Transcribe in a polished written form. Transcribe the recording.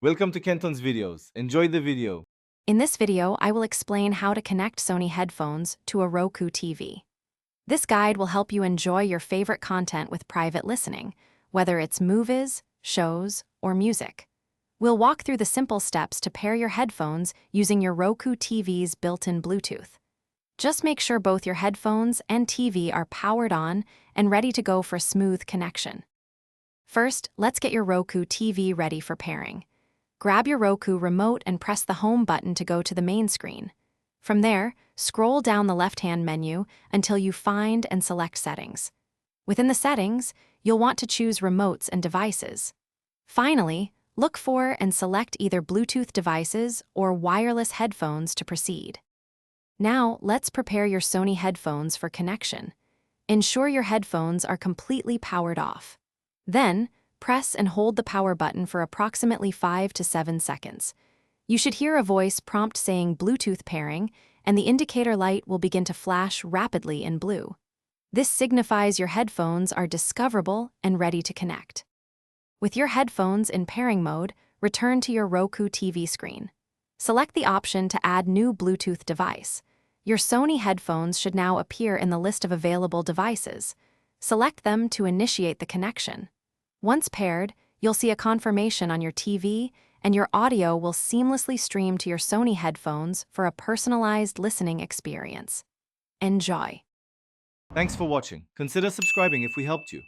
Welcome to Kenton's videos. Enjoy the video. In this video, I will explain how to connect Sony headphones to a Roku TV. This guide will help you enjoy your favorite content with private listening, whether it's movies, shows, or music. We'll walk through the simple steps to pair your headphones using your Roku TV's built-in Bluetooth. Just make sure both your headphones and TV are powered on and ready to go for a smooth connection. First, let's get your Roku TV ready for pairing. Grab your Roku remote and press the home button to go to the main screen. From there, scroll down the left-hand menu until you find and select Settings. Within the settings, you'll want to choose Remotes and Devices. Finally, look for and select either Bluetooth devices or wireless headphones to proceed. Now, let's prepare your Sony headphones for connection. Ensure your headphones are completely powered off. Then, press and hold the power button for approximately 5 to 7 seconds. You should hear a voice prompt saying Bluetooth pairing, and the indicator light will begin to flash rapidly in blue. This signifies your headphones are discoverable and ready to connect. With your headphones in pairing mode, return to your Roku TV screen. Select the option to add new Bluetooth device. Your Sony headphones should now appear in the list of available devices. Select them to initiate the connection. Once paired, you'll see a confirmation on your TV, and your audio will seamlessly stream to your Sony headphones for a personalized listening experience. Enjoy! Thanks for watching. Consider subscribing if we helped you.